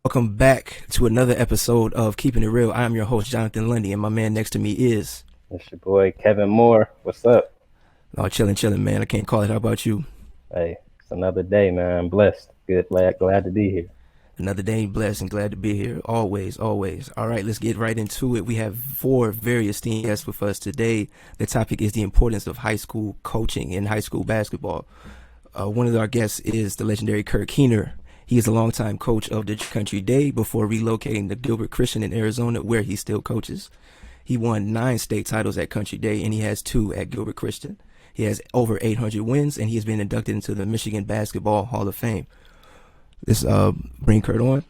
Welcome back to another episode of Keeping It Real. I'm your host, Jonathan Lundy, and my man next to me is... It's your boy Kevin Moore. What's up? Oh, chilling, man. I can't call it. How about you? Hey, it's another day, man. I'm blessed. Good, glad to be here. Another day blessed and glad to be here. Always, always. All right, let's get right into it. We have four very esteemed guests with us today. The topic is the importance of high school coaching in high school basketball. One of our guests is the legendary Kurt Keener. He is a longtime coach of the Country Day before relocating to Gilbert Christian in Arizona, where he still coaches. He won 9 state titles at Country Day, and he has 2 at Gilbert Christian. He has over 800 wins, and he has been inducted into the Michigan Basketball Hall of Fame. Let's bring Kurt on.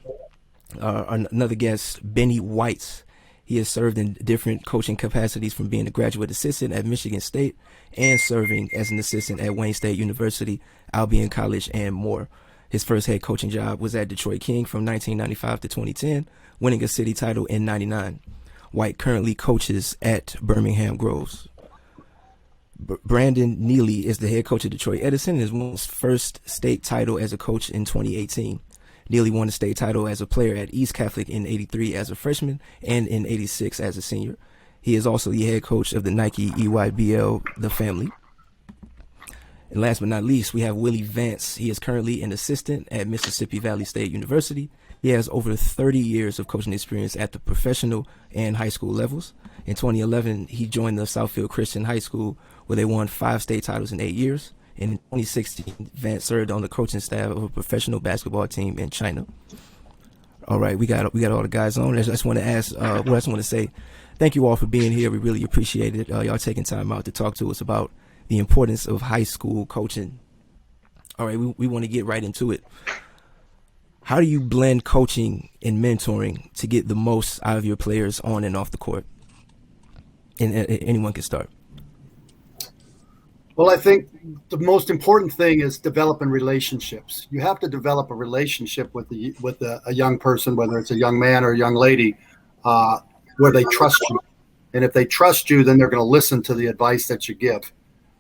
Another guest, Benny Whites. He has served in different coaching capacities, from being a graduate assistant at Michigan State and serving as an assistant at Wayne State University, Albion College, and more. His first head coaching job was at Detroit King from 1995 to 2010, winning a city title in 99. White currently coaches at Birmingham Groves. Brandon Neely is the head coach of Detroit Edison and has won his first state title as a coach in 2018. Neely won the state title as a player at East Catholic in '83 as a freshman and in '86 as a senior. He is also the head coach of the Nike EYBL The Family. And last but not least, we have Will Vance. He is currently an assistant at Mississippi Valley State University. He has over 30 years of coaching experience at the professional and high school levels. In 2011, he joined the Southfield Christian High School, where they won 5 state titles in 8 years. And in 2016, Vance served on the coaching staff of a professional basketball team in China. All right, we got all the guys on. I just want to ask, I just want to say thank you all for being here. We really appreciate it. Y'all taking time out to talk to us about the importance of high school coaching. All right, we want to get right into it. How do you blend coaching and mentoring to get the most out of your players on and off the court? And anyone can start. Well, I think the most important thing is developing relationships. You have to develop a relationship with a young person, whether it's a young man or a young lady, where they trust you. And if they trust you, then they're going to listen to the advice that you give.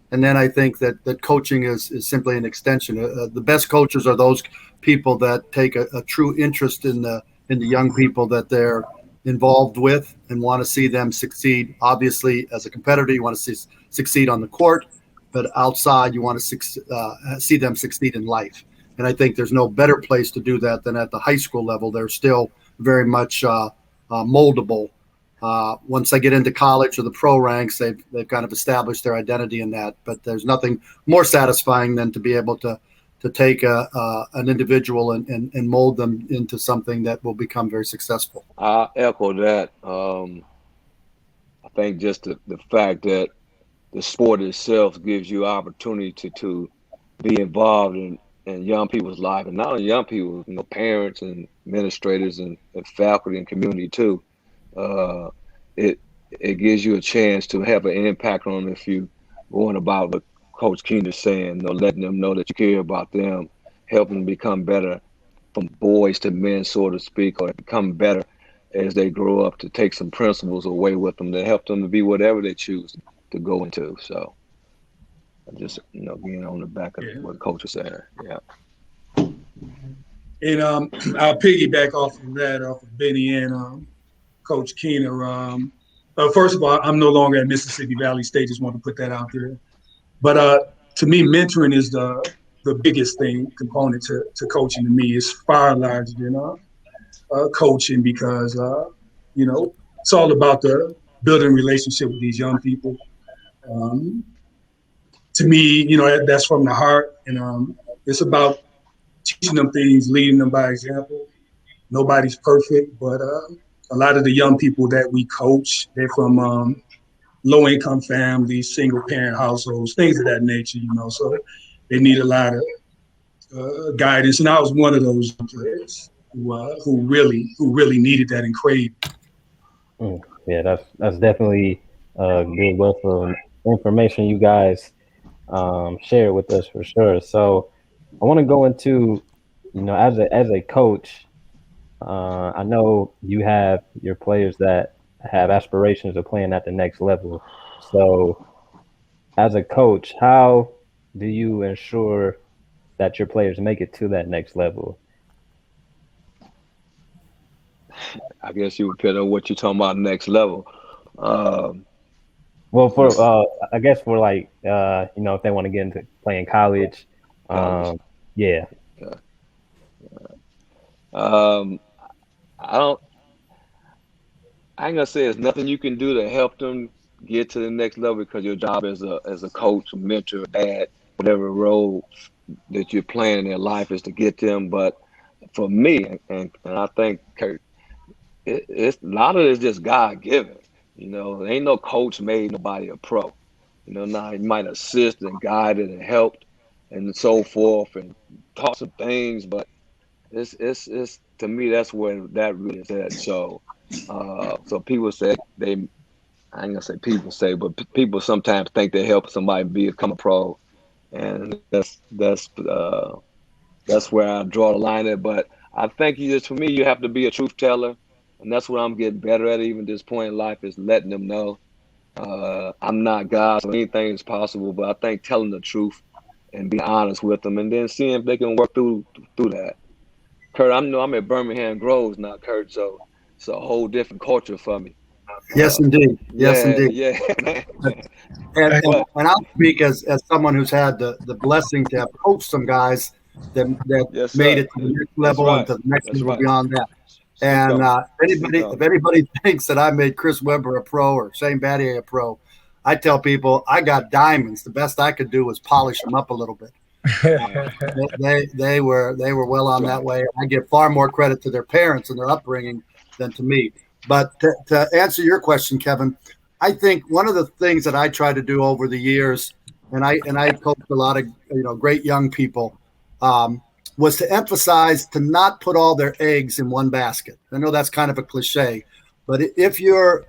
And then I think that coaching is simply an extension. The best coaches are those people that take a true interest in the young people that they're involved with and want to see them succeed. Obviously, as a competitor, you want to succeed on the court, but outside, you want to see them succeed in life. And I think there's no better place to do that than at the high school level. They're still very much moldable. Once they get into college or the pro ranks, they've kind of established their identity in that. But there's nothing more satisfying than to be able to take an individual and mold them into something that will become very successful. I echo that. I think just the fact that the sport itself gives you opportunity to be involved in young people's life, and not only young people, parents and administrators and faculty and community too. It gives you a chance to have an impact on them if you going about what Coach Keener is saying, letting them know that you care about them, helping them become better from boys to men, so to speak, or become better as they grow up, to take some principles away with them to help them to be whatever they choose to go into. So I'm just, being on the back of what Coach was saying. Yeah. And I'll piggyback off of Benny and Coach Keener. First of all, I'm no longer at Mississippi Valley State. Just want to put that out there. But to me, mentoring is the biggest component to coaching. To me, it's far larger than coaching, because it's all about the building relationship with these young people. To me, that's from the heart, and it's about teaching them things, leading them by example. Nobody's perfect, but a lot of the young people that we coach, they're from low-income families, single-parent households, things of that nature, so they need a lot of guidance. And I was one of those players who really needed that and craved. Yeah, that's definitely a good wealth of information you guys share with us for sure. So I want to go into, as a coach, I know you have your players that have aspirations of playing at the next level. So as a coach, how do you ensure that your players make it to that next level? I guess you would put on what you're talking about next level. Well, for Let's see, I guess for like if they want to get into playing college, college. yeah. Yeah. Um, I don't. I ain't gonna say there's nothing you can do to help them get to the next level because your job as a coach, mentor, dad, whatever role that you're playing in their life is to get them. But for me, and I think Kurt, it's a lot of it's just God given. You know, there ain't no coach made nobody a pro. You know, now he might assist and guided and helped and so forth and taught some things, but it's to me that's where that really is at. So so people say they I ain't gonna say people say, but people sometimes think they help somebody become a pro, and that's where I draw the line at. But I think you just for me, you have to be a truth teller, and that's what I'm getting better at. Even this point in life is letting them know I'm not God, so anything is possible. But I think telling the truth and being honest with them, and then seeing if they can work through that. Kurt, I know I'm at Birmingham Groves now, Kurt, so it's a whole different culture for me. Yes, indeed. Yes, Yeah, indeed. yeah. And, and, But and I'll speak as someone who's had the blessing to have coached some guys that yes, made sir. it to the next That's level and right. to the next That's level right. beyond that. Speak And on it. Speak if on anybody thinks that I made Chris Webber a pro or Shane Battier a pro, I tell people I got diamonds. The best I could do was polish them up a little bit. it. They were well That's on that right. way. I give far more credit to their parents and their upbringing than to me. But to answer your question, Kevin, I think one of the things that I try to do over the years, and I coached a lot of great young people, was to emphasize to not put all their eggs in one basket. I know that's kind of a cliche, but if you're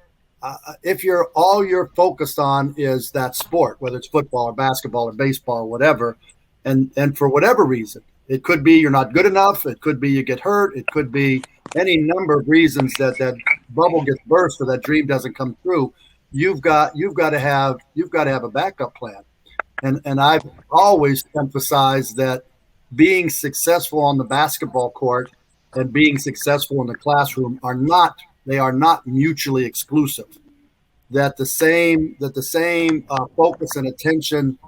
all you're focused on is that sport, whether it's football or basketball or baseball or whatever, and for whatever reason, it could be you're not good enough, it could be you get hurt, it could be any number of reasons that bubble gets burst or that dream doesn't come through. You've got to have a backup plan. And I've always emphasized that being successful on the basketball court and being successful in the classroom are not mutually exclusive. That the same focus and attention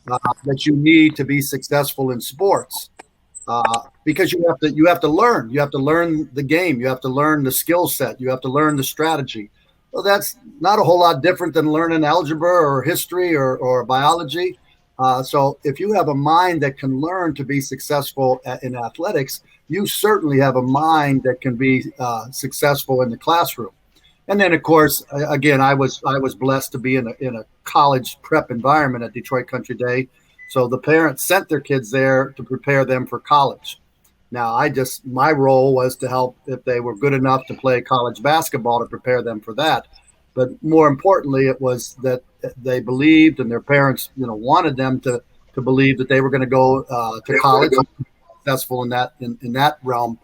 that you need to be successful in sports, because you have to learn the game, you have to learn the skill set, you have to learn the strategy. Well, that's not a whole lot different than learning algebra or history or biology. So if you have a mind that can learn to be successful in athletics, you certainly have a mind that can be successful in the classroom. And then, of course, again, I was blessed to be in a college prep environment at Detroit Country Day. So the parents sent their kids there to prepare them for college. Now, my role was to help if they were good enough to play college basketball to prepare them for that. But more importantly, it was that they believed, and their parents, wanted them to believe that they were going to go to college and be successful in that realm,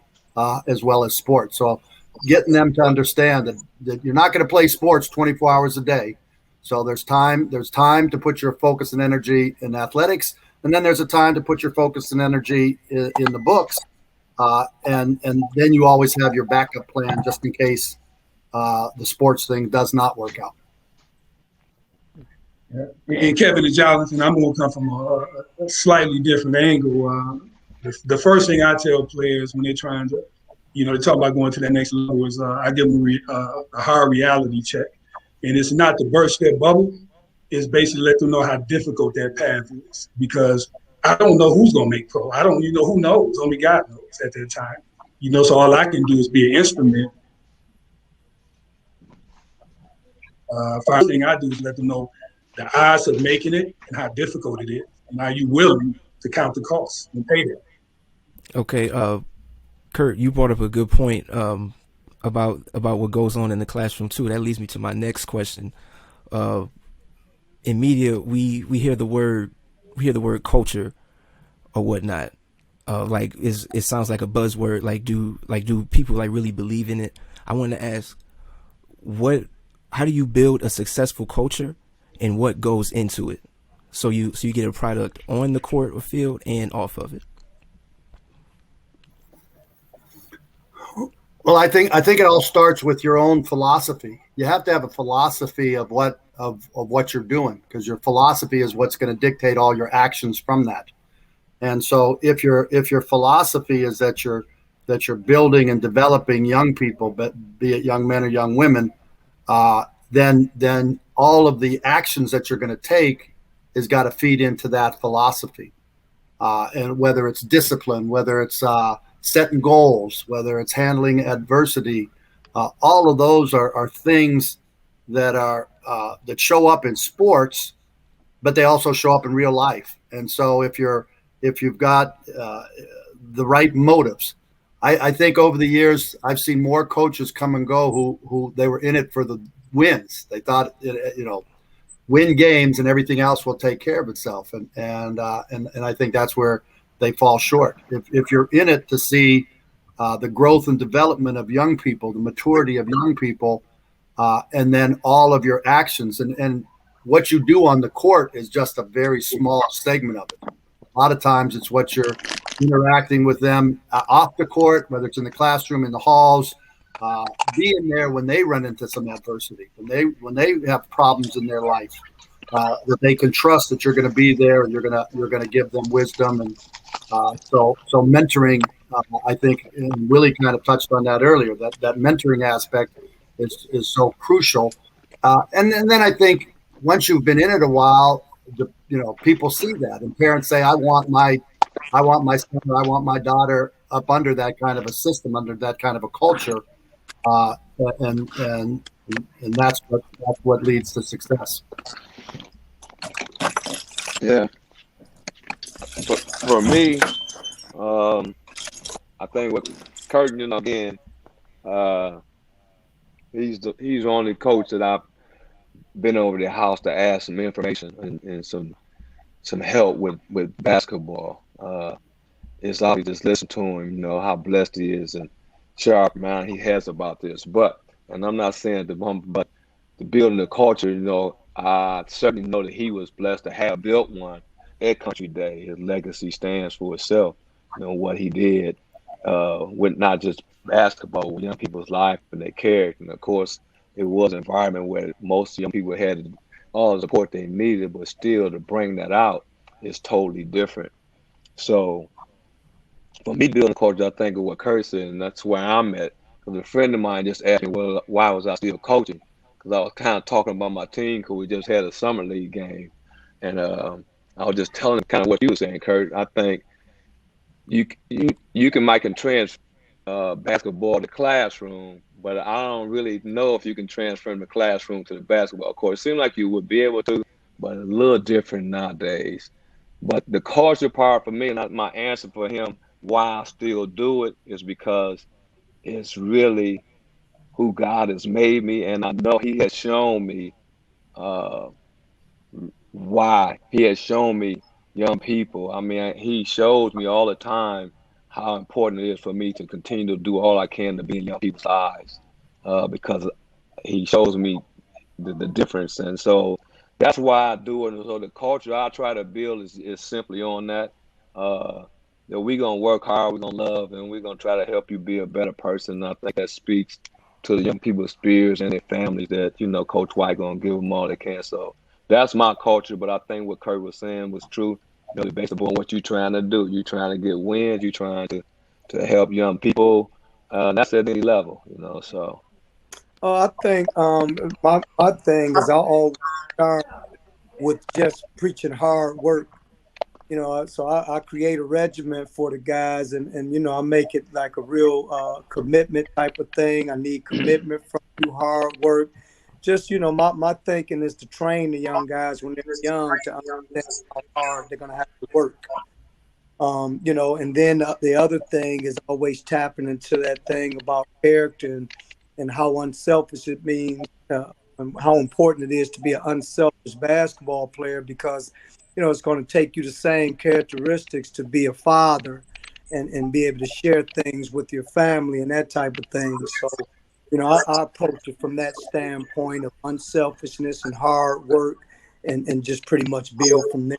as well as sports. So getting them to understand that you're not going to play sports 24 hours a day. So there's time to put your focus and energy in athletics, and then there's a time to put your focus and energy in the books, and then you always have your backup plan just in case the sports thing does not work out. Yeah. And Kevin and Jonathan, I'm going to come from a slightly different angle. The first thing I tell players when they're trying to, they talk about going to that next level is I give them a hard reality check. And it's not to burst their bubble. It's basically let them know how difficult that path is. Because I don't know who's going to make pro. I don't even know who knows. Only God knows at that time. So all I can do is be an instrument. First thing I do is let them know the odds of making it and how difficult it is. And are you willing to count the costs and pay that? Okay, Kurt, you brought up a good point about what goes on in the classroom too. That leads me to my next question. In media, we hear the word culture or whatnot. It sounds like a buzzword. Do people really believe in it? I want to ask, how do you build a successful culture, and what goes into it, so you get a product on the court or field and off of it? Well, Well, I think it all starts with your own philosophy. You have to have a philosophy of what you're doing, because your philosophy is what's going to dictate all your actions from that. And so if your philosophy is that you're building and developing young people, but be it young men or young women, then all of the actions that you're going to take is got to feed into that philosophy. And whether it's discipline, whether it's setting goals, whether it's handling adversity, all of those are things that show up in sports, but they also show up in real life. And so if you've got the right motives, I think over the years I've seen more coaches come and go who they were in it for the wins. They thought, win games and everything else will take care of itself. And I think that's where they fall short. If you're in it to see the growth and development of young people, the maturity of young people, and then all of your actions and what you do on the court is just a very small segment of it. A lot of times it's what you're interacting with them off the court, whether it's in the classroom, in the halls, being there when they run into some adversity, when they have problems in their life, that they can trust that you're going to be there and you're going to give them wisdom. And so mentoring, I think, and Willie kind of touched on that earlier, that mentoring aspect is so crucial. And then I think once you've been in it a while, people see that, and parents say, I want my son, or I want my daughter up under that kind of a system, under that kind of a culture, and that's what leads to success. Yeah. For me, I think with Curtin, again, he's the only coach that I've been over the house to ask some information and some help with basketball. It's obvious just listen to him, how blessed he is and sharp mind he has about this. And I'm not saying but the building the culture, I certainly know that he was blessed to have built one at Country Day. His legacy stands for itself. What he did with not just basketball, with young people's life and their character. And of course, it was an environment where most young people had all the support they needed, but still to bring that out is totally different. So for me, building culture, I think of what Kurt said, and that's where I'm at. Because a friend of mine just asked me, well, why was I still coaching? Because I was kind of talking about my team because we just had a summer league game. And I was just telling him kind of what you were saying, Kurt. I think you can make and transfer basketball to classroom, but I don't really know if you can transfer from the classroom to the basketball court. It seems like you would be able to, but a little different nowadays. But the culture part for me, and my answer for him, why I still do it, is because it's really who God has made me, and I know He has shown me why. He has shown me young people. I mean, He shows me all the time how important it is for me to continue to do all I can to be in young people's eyes, because He shows me the difference. And so that's why I do it. And so the culture I try to build is simply on that. That we're going to work hard, we're going to love, and we're going to try to help you be a better person. And I think that speaks to the young people's spirits and their families that, Coach White going to give them all they can. So that's my culture. But I think what Kurt was saying was true. Based upon what you're trying to do. You're trying to get wins. You're trying to help young people. That's at any level, so. I think my thing is I always start with just preaching hard work. So I create a regimen for the guys, and I make it like a real commitment type of thing. I need commitment from you, hard work. Just, my thinking is to train the young guys when they're young to understand how hard they're going to have to work. And then the other thing is always tapping into that thing about character and how unselfish it means, and how important it is to be an unselfish basketball player, because it's going to take you the same characteristics to be a father and be able to share things with your family and that type of thing. So, I approach it from that standpoint of unselfishness and hard work, and just pretty much build from there.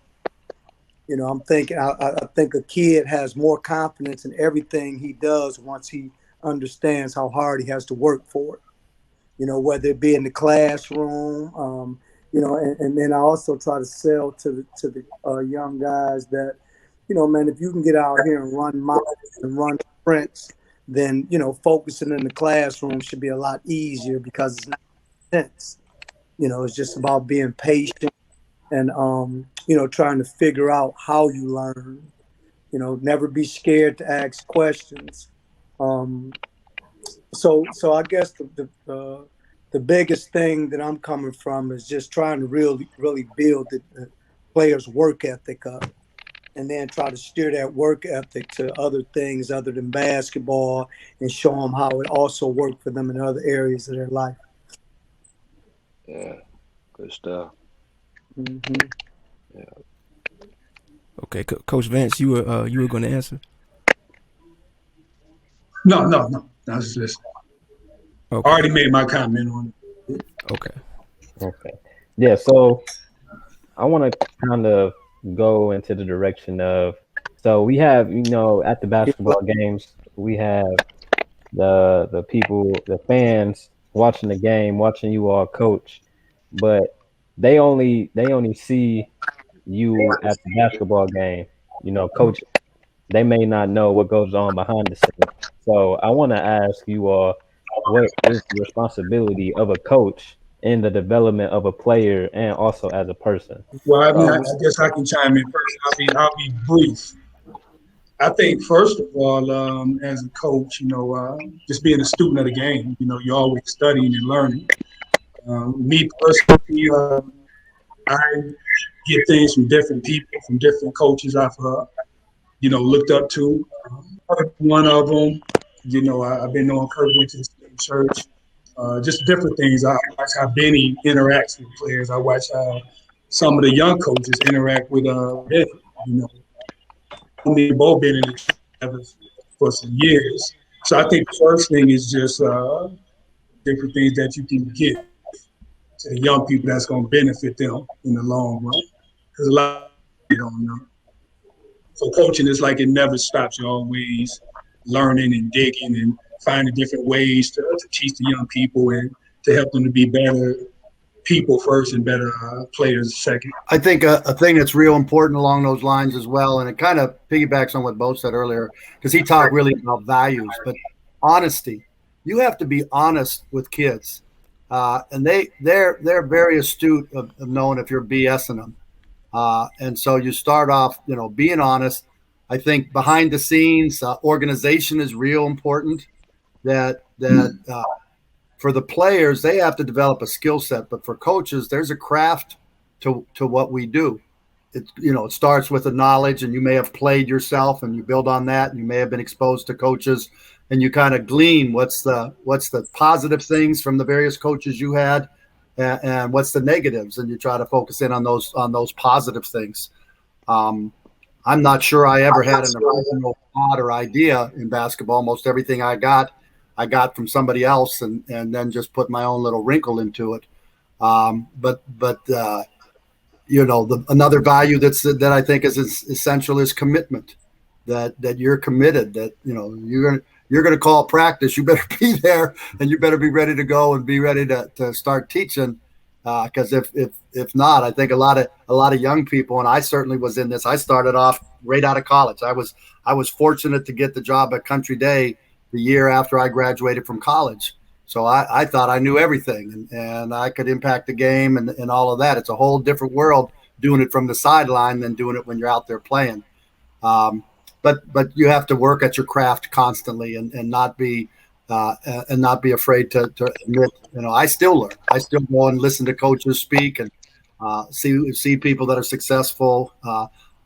I'm thinking, I think a kid has more confidence in everything he does once he understands how hard he has to work for it. Whether it be in the classroom, and then I also try to sell to the young guys that, man, if you can get out here and run miles and run sprints, then, focusing in the classroom should be a lot easier because it's not intense. It's just about being patient and, trying to figure out how you learn, never be scared to ask questions. So I guess the biggest thing that I'm coming from is just trying to really build the players' work ethic up, and then try to steer that work ethic to other things other than basketball, and show them how it also worked for them in other areas of their life. Yeah, good stuff. Mm-hmm. Yeah. Okay, Coach Vance, you were going to answer. No. That's just. Okay. I already made my comment on it. Okay. Yeah. So I want to kind of go into the direction of. So we have, at the basketball games, we have the people, the fans watching the game, watching you all coach, but they only see you at the basketball game, coaching. They may not know what goes on behind the scenes. So I want to ask you all, what is the responsibility of a coach in the development of a player and also as a person? Well, I mean, I guess I can chime in first. I'll be brief. I think first of all, as a coach, just being a student of the game, you're always studying and learning. Me personally, I get things from different people, from different coaches I've looked up to. One of them, I've been on Kirk, went to the same church. Just different things. I watch how Benny interacts with players. I watch how some of the young coaches interact with Benny. Me and Boe been in the together for some years. So I think the first thing is just different things that you can give to the young people that's going to benefit them in the long run. Because a lot of people don't know. So coaching is like it never stops. You're always learning and digging and finding different ways to teach the young people and to help them to be better people first and better players second. I think a thing that's real important along those lines as well, and it kind of piggybacks on what Bo said earlier, because he talked really about values, but honesty. You have to be honest with kids, and they're very astute of knowing if you're BSing them, and so you start off, being honest. I think behind the scenes, organization is real important. That for the players, they have to develop a skill set, but for coaches, there's a craft to what we do. It starts with the knowledge, and you may have played yourself, and you build on that, and you may have been exposed to coaches, and you kind of glean what's the positive things from the various coaches you had, and what's the negatives, and you try to focus in on those positive things. I'm not sure I ever had an original thought or idea in basketball. Most everything I got from somebody else, and then just put my own little wrinkle into it. Another value that I think is essential is commitment. That you're committed. That you're gonna call practice. You better be there, and you better be ready to go and be ready to start teaching. Because if not, I think a lot of young people, and I certainly was in this. I started off right out of college. I was fortunate to get the job at Country Day the year after I graduated from college. So I thought I knew everything, and I could impact the game and all of that. It's a whole different world doing it from the sideline than doing it when you're out there playing. But you have to work at your craft constantly and not be afraid to admit. I still learn. I still go and listen to coaches speak and see people that are successful.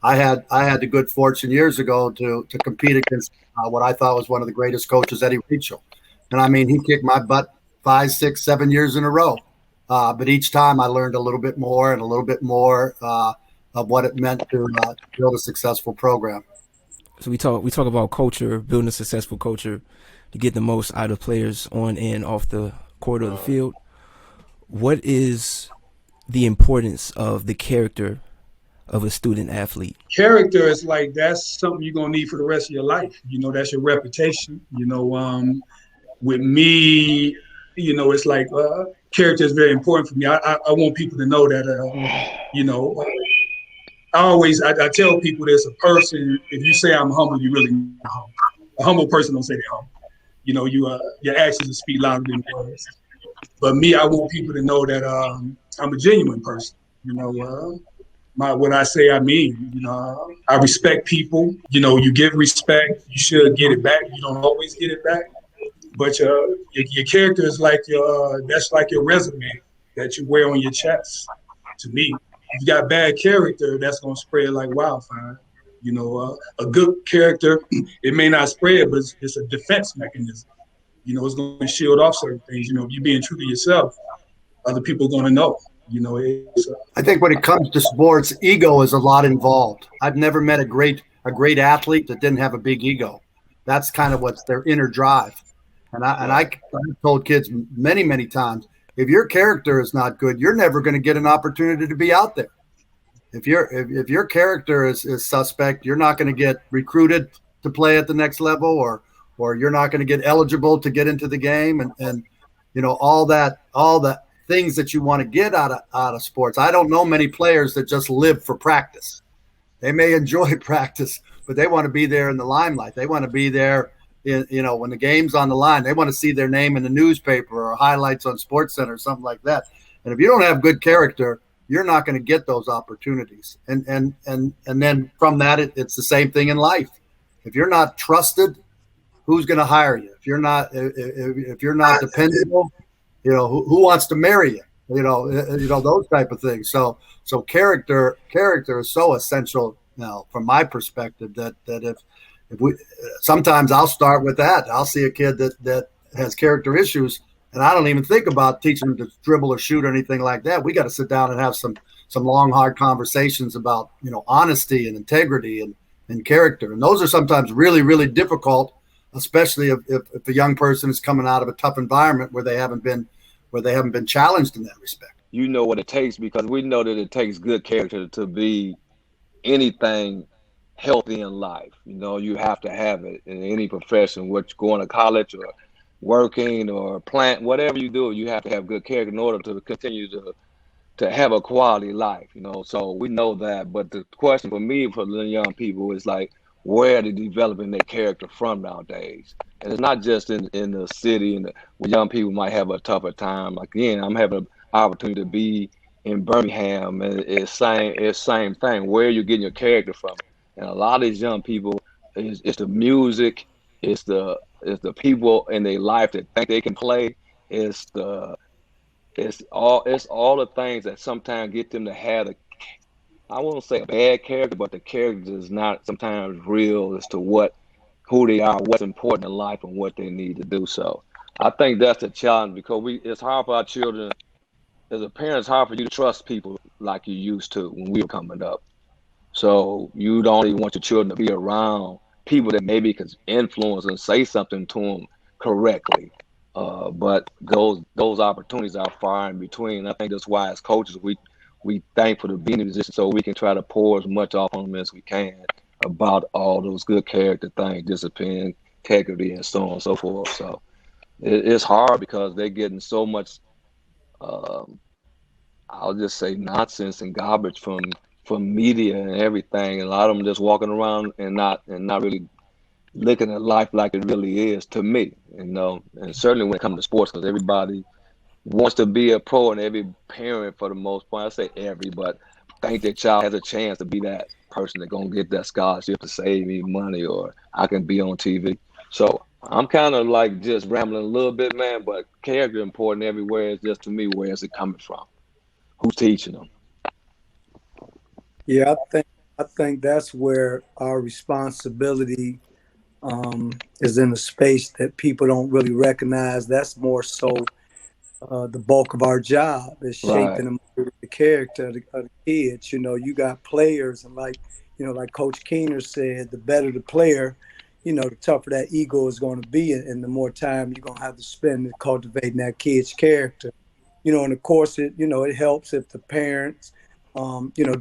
I had the good fortune years ago to compete against what I thought was one of the greatest coaches, Eddie Rachel. And I mean, he kicked my butt 5, 6, 7 years in a row. But each time I learned a little bit more and a little bit more of what it meant to build a successful program. So we talk about culture, building a successful culture to get the most out of players on and off the court or the field. What is the importance of the character of a student athlete? Character is like, that's something you're gonna need for the rest of your life. That's your reputation. With me, it's like character is very important for me. I want people to know that you know I tell people there's a person. If you say I'm humble, you really not humble. A humble person don't say they're humble. Your actions will speak louder than words. But me, I want people to know that I'm a genuine person. What I say, I mean. I respect people. You give respect, you should get it back. You don't always get it back, but your character is like that's like your resume that you wear on your chest. To me, if you got bad character, that's gonna spread like wildfire. A good character, it may not spread, but it's a defense mechanism. It's going to shield off certain things. If you're being true to yourself, other people are going to know. I think when it comes to sports, ego is a lot involved. I've never met a great athlete that didn't have a big ego. That's kind of what's their inner drive. And I've told kids many times, if your character is not good, you're never going to get an opportunity to be out there. If your character is suspect, you're not going to get recruited to play at the next level, or you're not going to get eligible to get into the game, and all the things that you want to get out of sports. I don't know many players that just live for practice. They may enjoy practice, but they want to be there in the limelight. They want to be there when the game's on the line. They want to see their name in the newspaper or highlights on SportsCenter or something like that. And if you don't have good character, you're not going to get those opportunities. And then from that, it's the same thing in life. If you're not trusted, who's going to hire you? If you're not dependable, who wants to marry you? Those type of things. So character is so essential now, from my perspective, that if we, sometimes I'll start with that. I'll see a kid that has character issues, and I don't even think about teaching them to dribble or shoot or anything like that. We got to sit down and have some long, hard conversations about honesty and integrity and character. And those are sometimes really, really difficult, especially if the young person is coming out of a tough environment where they haven't been challenged in that respect. You know what it takes, because we know that it takes good character to be anything healthy in life. You have to have it in any profession, whether you're going to college or working or plant, whatever you do, you have to have good character in order to continue to have a quality life. So we know that. But the question for me, for the young people, is like, where are they developing their character from nowadays? And it's not just in the city where young people might have a tougher time. Again, I'm having an opportunity to be in Birmingham, and it's same thing. Where are you getting your character from? And a lot of these young people, it's the music, it's the people in their life that think they can play. It's all the things that sometimes get them to have I won't say a bad character, but the character is not sometimes real as to who they are, what's important in life, and what they need to do. So I think that's the challenge, because it's hard for our children, as a parent, it's hard for you to trust people like you used to when we were coming up. So you don't even want your children to be around people that maybe could influence and say something to them correctly. But those opportunities are far in between. I think that's why, as coaches, we thankful to be in a position so we can try to pour as much off on them as we can about all those good character things, discipline, integrity, and so on and so forth. So it's hard because they're getting so much, I'll just say, nonsense and garbage from media and everything. And a lot of them just walking around and not really looking at life like it really is, to me. And certainly when it comes to sports, because everybody wants to be a pro, and every parent, for the most part, I say every, but think their child has a chance to be that person that's going to get that scholarship to save me money, or I can be on TV. So I'm kind of like just rambling a little bit, man, but character important everywhere. It's just, to me, where is it coming from? Who's teaching them? Yeah, I think that's where our responsibility is in a space that people don't really recognize. That's more so the bulk of our job is shaping the character of the kids. You got players, and like Coach Keener said, the better the player, the tougher that ego is going to be, and the more time you're going to have to spend cultivating that kid's character. And of course, it helps if the parents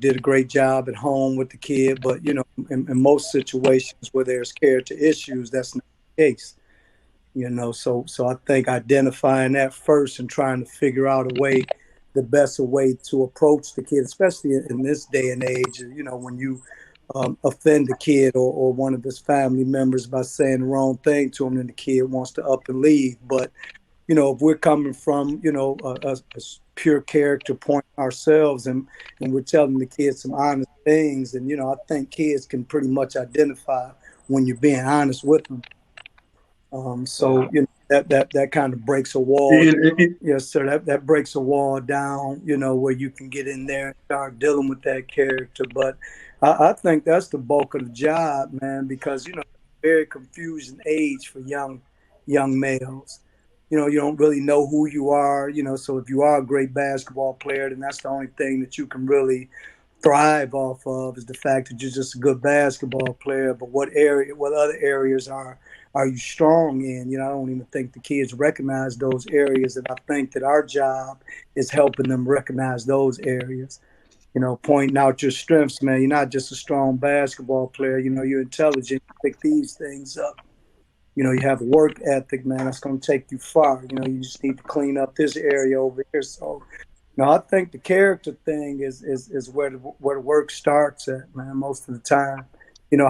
did a great job at home with the kid. But, in most situations where there's character issues, that's not the case. So I think identifying that first and trying to figure out a way, the best way to approach the kid, especially in this day and age, when you offend the kid or one of his family members by saying the wrong thing to him, and the kid wants to up and leave. But if we're coming from, a pure character point ourselves, and we're telling the kids some honest things, and, I think kids can pretty much identify when you're being honest with them. So, that kind of breaks a wall. Yes, sir. That breaks a wall down, where you can get in there and start dealing with that character. But I think that's the bulk of the job, man, because, very confusing age for young males. You don't really know who you are, so if you are a great basketball player, then that's the only thing that you can really thrive off of, is the fact that you're just a good basketball player. But what other areas are you strong in? I don't even think the kids recognize those areas, and I think that our job is helping them recognize those areas. Pointing out your strengths, man. You're not just a strong basketball player. You're intelligent. You pick these things up. You have a work ethic, man. That's going to take you far. You just need to clean up this area over here. So, I think the character thing is where the work starts at, man. Most of the time,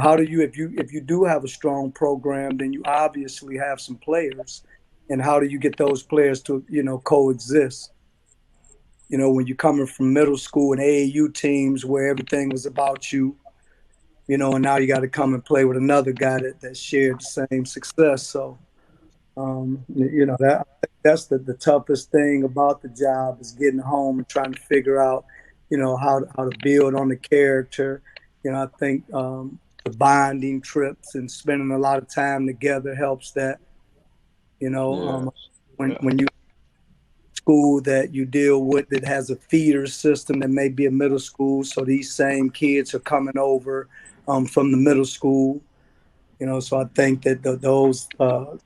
how do you, if you do have a strong program, then you obviously have some players, and how do you get those players to coexist? When you're coming from middle school and AAU teams where everything was about you, and now you got to come and play with another guy that shared the same success. So, that's the toughest thing about the job, is getting home and trying to figure out, how to build on the character. I think the bonding trips and spending a lot of time together helps that. When you school that you deal with that has a feeder system that may be a middle school, so these same kids are coming over from the middle school. So I think that those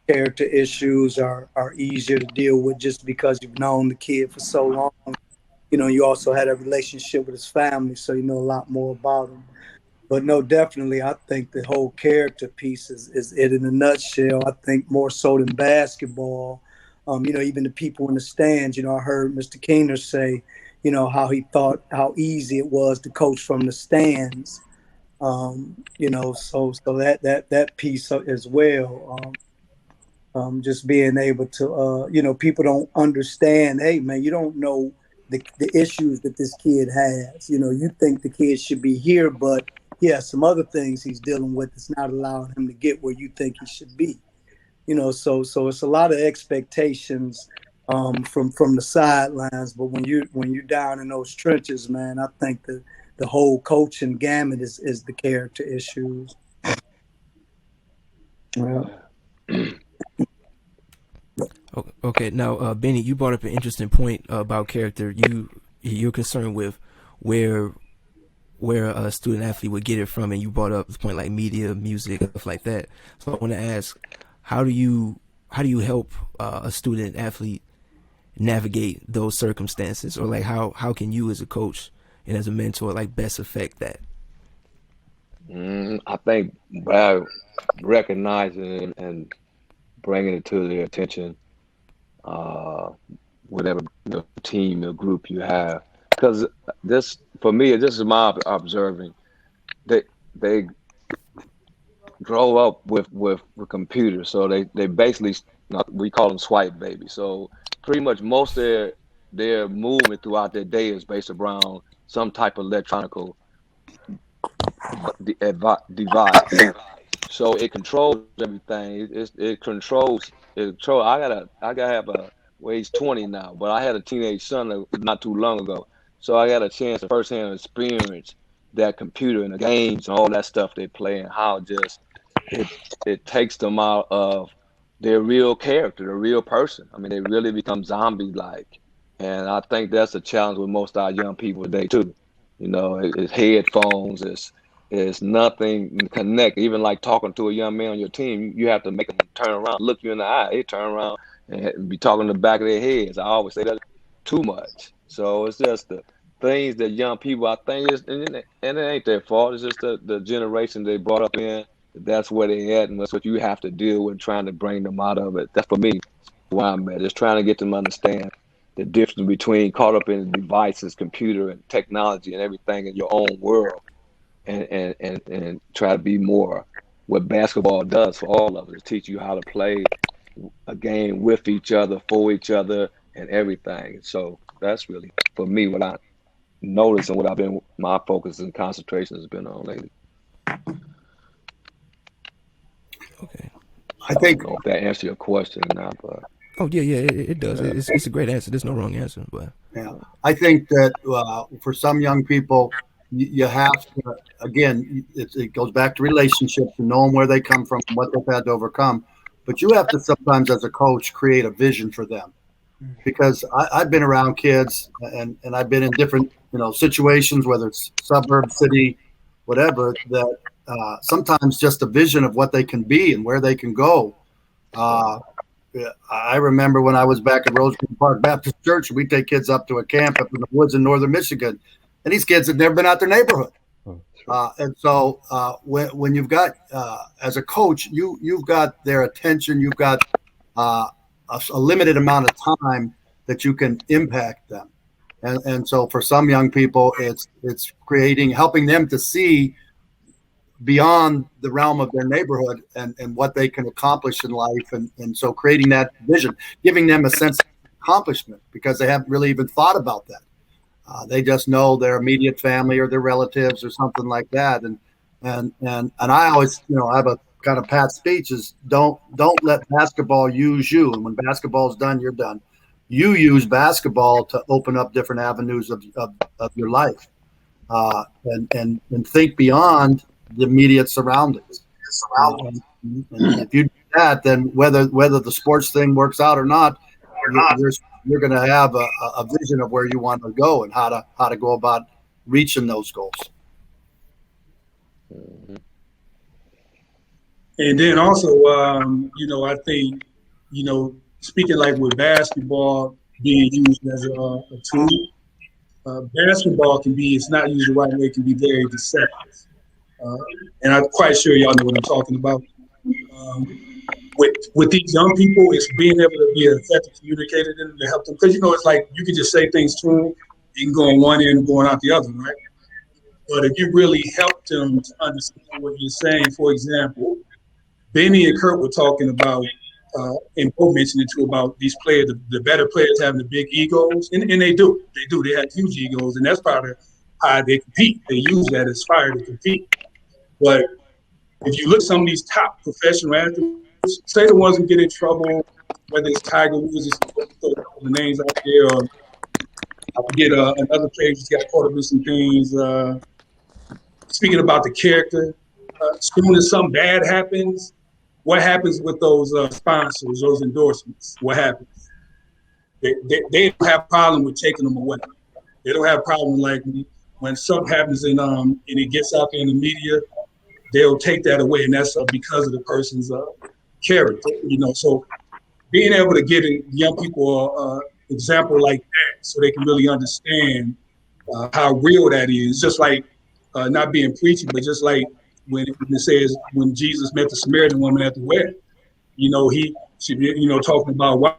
character issues are easier to deal with, just because you've known the kid for so long. You also had a relationship with his family, so you know a lot more about him. But no, definitely, I think the whole character piece is it in a nutshell. I think more so than basketball. Even the people in the stands, I heard Mr. Keener say, how he thought how easy it was to coach from the stands. So that piece as well. Just being able to, people don't understand. Hey, man, you don't know the issues that this kid has. You think the kid should be here, but he has some other things he's dealing with that's not allowing him to get where you think he should be. So it's a lot of expectations from the sidelines. But when you're down in those trenches, man, I think the whole coaching gamut is the character issues. Well, Okay, now Benny, you brought up an interesting point about character. You're concerned with where a student athlete would get it from, and you brought up the point like media, music, stuff like that. So I want to ask, how do you help a student athlete navigate those circumstances, or like how can you as a coach and as a mentor like best affect that? I think by recognizing and bringing it to their attention, whatever team or group you have, because this for me, this is my observing. They grow up with computers, so they basically, we call them swipe babies. So pretty much most of their movement throughout their day is based around some type of electronic device. So it controls everything. It controls. I gotta have a. Well, he's 20 now, but I had a teenage son not too long ago. So I got a chance to firsthand experience that computer and the games and all that stuff they play, and how just it it takes them out of their real character, their real person. I mean, they really become zombie like, and I think that's a challenge with most of our young people today too. It's headphones, it's nothing connect. Even like talking to a young man on your team, you have to make them turn around, look you in the eye. They turn around and be talking in the back of their heads. I always say that too much. So it's just things that young people, I think, and it ain't their fault. It's just the generation they brought up in. That's where they at, and that's what you have to deal with, trying to bring them out of it. That's for me where I'm at. Just trying to get them to understand the difference between caught up in devices, computer, and technology, and everything in your own world, and try to be more what basketball does for all of us. Teach you how to play a game with each other, for each other, and everything. So that's really for me what I notice and what I've been my focus and concentration has been on lately. Okay. I I think don't know if that answers your question or not, but Oh yeah, it does. It's a great answer. There's no wrong answer, but yeah, I think that for some young people, you have to, again, it goes back to relationships and knowing where they come from and what they've had to overcome. But you have to sometimes, as a coach, create a vision for them, because I've been around kids and I've been in different situations, whether it's suburb, city, whatever. That sometimes just a vision of what they can be and where they can go. Uh, yeah, I remember when I was back at Rosegreen Park Baptist Church, we'd take kids up to a camp up in the woods in northern Michigan, and these kids had never been out their neighborhood. And so when you've got, as a coach, you've got their attention, you've got a limited amount of time that you can impact them. And so for some young people, it's helping them to see beyond the realm of their neighborhood and what they can accomplish in life. And so creating that vision, giving them a sense of accomplishment because they haven't really even thought about that. They just know their immediate family or their relatives or something like that. And I always, I have a kind of pat speech is don't let basketball use you. And when basketball's done, you're done. You use basketball to open up different avenues of your life. And think beyond the immediate surroundings. And if you do that, then whether the sports thing works out or not, you're going to have a vision of where you want to go and how to go about reaching those goals. And then also, I think, speaking like with basketball being used as a tool, basketball it's not used the right way, it can be very deceptive. And I'm quite sure y'all know what I'm talking about. With these young people, it's being able to be an effective communicator to help them. Because, it's like you can just say things to them, you can go on one end and going out the other, right? But if you really help them to understand what you're saying, for example, Benny and Kurt were talking about, and Boe mentioned it too, about these players, the better players having the big egos. And they do. They have huge egos. And that's part of how they compete. They use that as fire to compete. But if you look at some of these top professional athletes, say the ones who get in trouble, whether it's Tiger Woods, throw a couple of names out there, or I forget another player just got caught up in some things. Speaking about the character, as soon as something bad happens, what happens with those sponsors, those endorsements? What happens? They don't have a problem with taking them away. They don't have a problem like when something happens and it gets out there in the media, they'll take that away, and that's because of the person's character. So being able to get young people example like that, so they can really understand how real that is. Just like not being preachy, but just like when it says when Jesus met the Samaritan woman at the well, talking about why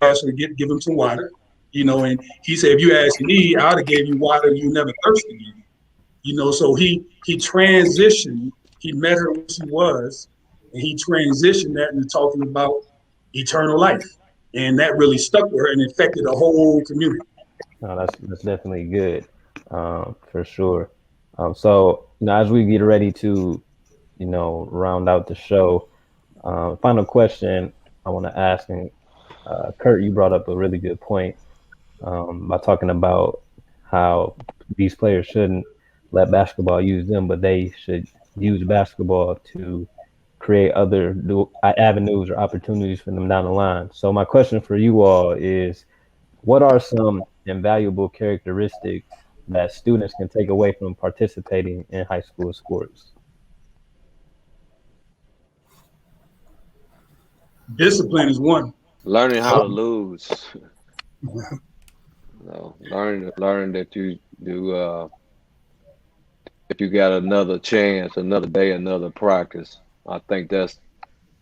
asked her to give him some water, and he said, if you ask me, I'd have gave you water you never thirsted again. So he transitioned. He met her where she was, and he transitioned that into talking about eternal life, and that really stuck with her and affected the whole community. No, that's definitely good, for sure. So as we get ready to, round out the show, final question I want to ask, and Kurt, you brought up a really good point by talking about how these players shouldn't let basketball use them, but they should use basketball to create other avenues or opportunities for them down the line. So my question for you all is, what are some invaluable characteristics that students can take away from participating in high school sports? Discipline is one. learning how to lose. Learn that you do. If you got another chance, another day, another practice, I think that's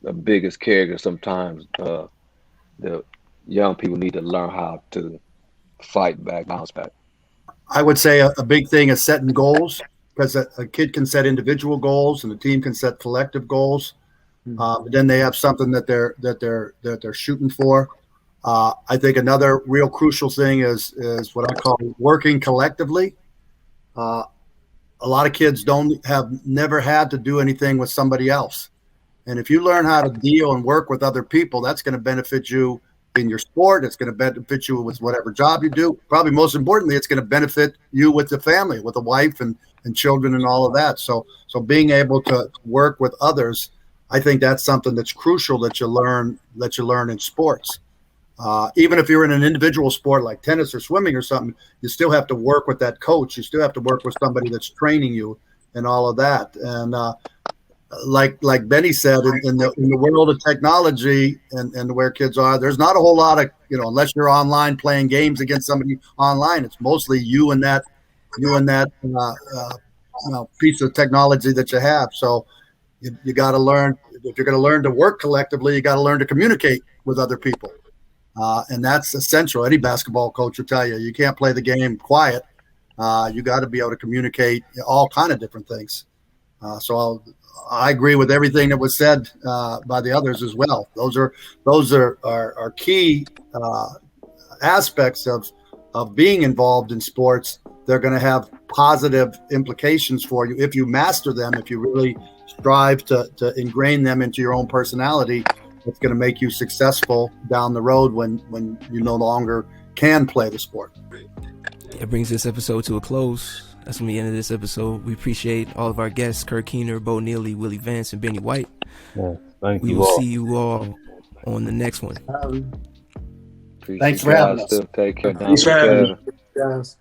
the biggest character. Sometimes the young people need to learn how to fight back, bounce back. I would say a big thing is setting goals, because a kid can set individual goals and the team can set collective goals. But then they have something that they're shooting for. I think another real crucial thing is what I call working collectively. Uh, a lot of kids don't have never had to do anything with somebody else. And if you learn how to deal and work with other people, that's going to benefit you in your sport. It's going to benefit you with whatever job you do. Probably most importantly, it's going to benefit you with the family, with a wife and children and all of that. So being able to work with others, I think that's something that's crucial that you learn in sports. Even if you're in an individual sport like tennis or swimming or something, you still have to work with that coach. You still have to work with somebody that's training you and all of that. And like Benny said, in the world of technology and where kids are, there's not a whole lot of, unless you're online playing games against somebody online, it's mostly you and that piece of technology that you have. So you got to learn, if you're going to learn to work collectively, you got to learn to communicate with other people. And that's essential. Any basketball coach will tell you, you can't play the game quiet. You got to be able to communicate all kind of different things. So I agree with everything that was said by the others as well. Those are key aspects of being involved in sports. They're going to have positive implications for you if you master them. If you really strive to ingrain them into your own personality, it's going to make you successful down the road when you no longer can play the sport. It brings this episode to a close. That's going to be the end of this episode. We appreciate all of our guests, Kurt Keener, Boe Neely, Willie Vance, and Benny White. Yeah, thank we you will all. see you all on the next one. Thanks for having us. Take care. Thanks for having me. Guys.